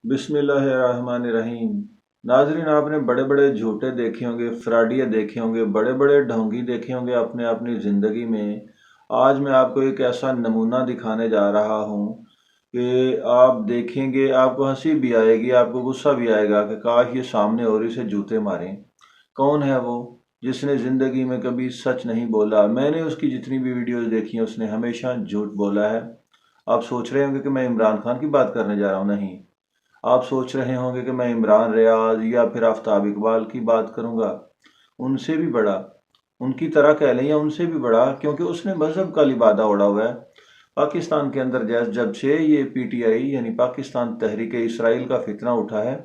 बिस्मिल्लाहिर्रहमानिर्रहीम। नाजरीन, आपने बड़े बड़े झूठे देखे होंगे, फ्रॉडिया देखे होंगे, बड़े बड़े ढोंगी देखे होंगे अपने अपनी ज़िंदगी में। आज मैं आपको एक ऐसा नमूना दिखाने जा रहा हूँ कि आप देखेंगे, आपको हंसी भी आएगी, आपको गुस्सा भी आएगा कि काश ये सामने और इसे जूते मारें। कौन है वो जिसने ज़िंदगी में कभी सच नहीं बोला? मैंने उसकी जितनी भी वीडियोज़ देखी हैं उसने हमेशा झूठ बोला है। आप सोच रहे होंगे कि मैं इमरान खान की बात करने जा रहा हूँ। नहीं, आप सोच रहे होंगे कि मैं इमरान रियाज या फिर आफ्ताब इकबाल की बात करूंगा। उनसे भी बड़ा, उनकी तरह कह लें या उनसे भी बड़ा, क्योंकि उसने मजहब का लिबादा ओढ़ा हुआ है। पाकिस्तान के अंदर जब से ये पीटीआई यानी पाकिस्तान तहरीक इसराइल का फितना उठा है,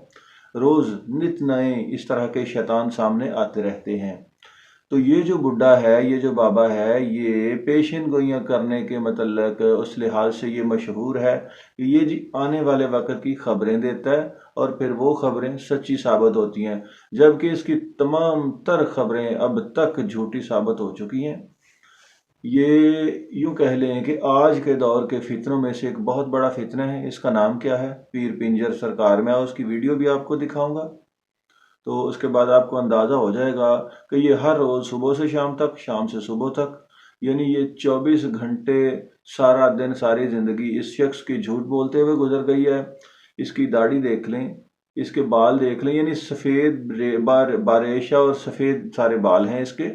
रोज नित नए इस तरह के शैतान सामने आते रहते हैं। तो ये जो बुड्ढा है, ये जो बाबा है, ये पेशन गोइयाँ करने के मतलब उस लिहाज से ये मशहूर है कि ये जी आने वाले वक्त की खबरें देता है और फिर वो खबरें सच्ची साबित होती हैं, जबकि इसकी तमाम तर खबरें अब तक झूठी साबित हो चुकी हैं। ये यूं कह लें कि आज के दौर के फितनों में से एक बहुत बड़ा फितना है। इसका नाम क्या है? पीर पिंजर सरकार। मैं उसकी वीडियो भी आपको दिखाऊंगा, तो उसके बाद आपको अंदाज़ा हो जाएगा कि ये हर रोज़ सुबह से शाम तक, शाम से सुबह तक, यानी ये 24 घंटे, सारा दिन, सारी ज़िंदगी इस शख्स की झूठ बोलते हुए गुजर गई है। इसकी दाढ़ी देख लें, इसके बाल देख लें, यानी सफ़ेद बारेशा और सफ़ेद सारे बाल हैं इसके।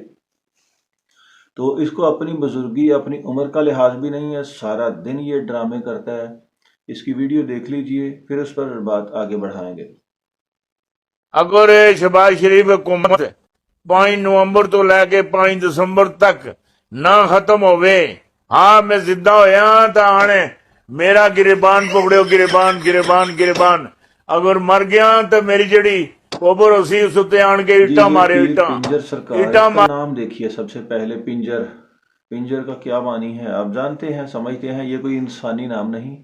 तो इसको अपनी बुजुर्गी, अपनी उम्र का लिहाज भी नहीं है, सारा दिन ये ड्रामे करता है। इसकी वीडियो देख लीजिए, फिर उस पर बात आगे बढ़ाएंगे। अगर शहबाज शरीफ हुकूमत 5 नवंबर तो लैके 5 दिसंबर तक ना खत्म होवे, हाँ मैं जिद्दा होया तो आने मेरा गिरबान पकड़ो, गिरबान गिरबान गिरबान। अगर मर गया तो मेरी जड़ी कोबर उसी उस उत्ते आन के जी, इटा ये मारे, पीर इटा पिंजर सरकार, इटा इसका नाम देखिए। सबसे पहले पिंजर, पिंजर का क्या मानी है आप जानते हैं, समझते हैं? ये कोई इंसानी नाम नहीं।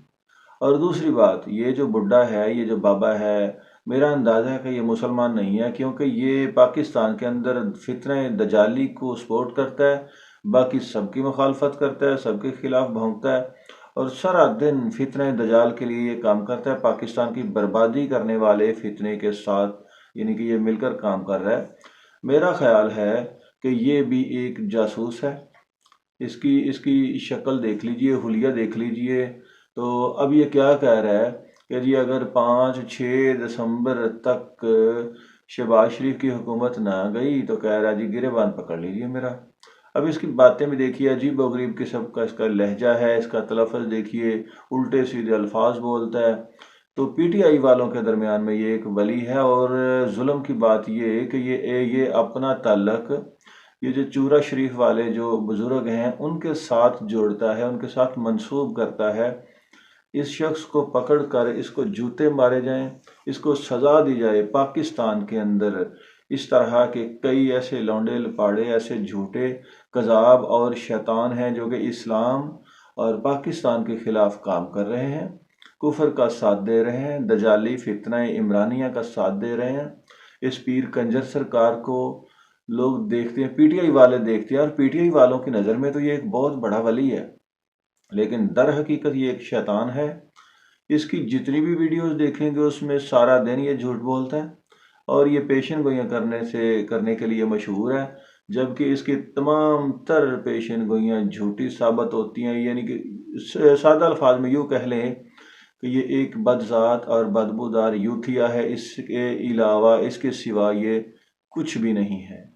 और दूसरी बात, ये जो बुड्ढा है, ये जो बाबा है, मेरा अंदाज़ा है कि ये मुसलमान नहीं है, क्योंकि ये पाकिस्तान के अंदर फितने दजाली को सपोर्ट करता है, बाकी सबकी मुखालफत करता है, सबके खिलाफ भौंकता है और सारा दिन फितने दजाल के लिए ये काम करता है। पाकिस्तान की बर्बादी करने वाले फितने के साथ यानी कि ये मिलकर काम कर रहा है। मेरा ख्याल है कि ये भी एक जासूस है। इसकी इसकी शक्ल देख लीजिए, हुलिया देख लीजिए। तो अब ये क्या कह रहा है कि जी अगर 5-6 दिसंबर तक शहबाज शरीफ की हुकूमत ना गई तो कह रहा है जी गिरेबान पकड़ लीजिए मेरा। अब इसकी बातें भी देखिए, अजीब व गरीब किस्म का इसका लहजा है, इसका तलफ़्फ़ुज़ देखिए, उल्टे सीधे अल्फाज बोलता है। तो पीटीआई वालों के दरमियान में ये एक वली है। और जुल्म की बात ये है कि ये अपना ताल्लुक ये जो चूरा शरीफ वाले जो बुजुर्ग हैं उनके साथ जोड़ता है, उनके साथ मंसूब करता है। इस शख्स को पकड़ कर इसको जूते मारे जाएं, इसको सज़ा दी जाए। पाकिस्तान के अंदर इस तरह के कई ऐसे लौंडे लपाड़े, ऐसे झूठे कज़ाब और शैतान हैं जो कि इस्लाम और पाकिस्तान के ख़िलाफ़ काम कर रहे हैं, कुफर का साथ दे रहे हैं, दजाली फितना इमरानिया का साथ दे रहे हैं। इस पीर कंजर सरकार को लोग देखते हैं, पीटीआई वाले देखते हैं, और पीटीआई वालों की नज़र में तो ये एक बहुत बड़ा वली है, लेकिन दर हकीकत ये एक शैतान है। इसकी जितनी भी वीडियोस देखेंगे उसमें सारा दिन ये झूठ बोलता है और ये पेशन गोइयाँ करने के लिए मशहूर है, जबकि इसकी तमाम तर पेशन गोइयाँ झूठी साबित होती हैं। यानी कि सादा अल्फाज में यूँ कह लें कि ये एक बदजात और बदबूदार यूथिया है, इसके अलावा इसके सिवा ये कुछ भी नहीं है।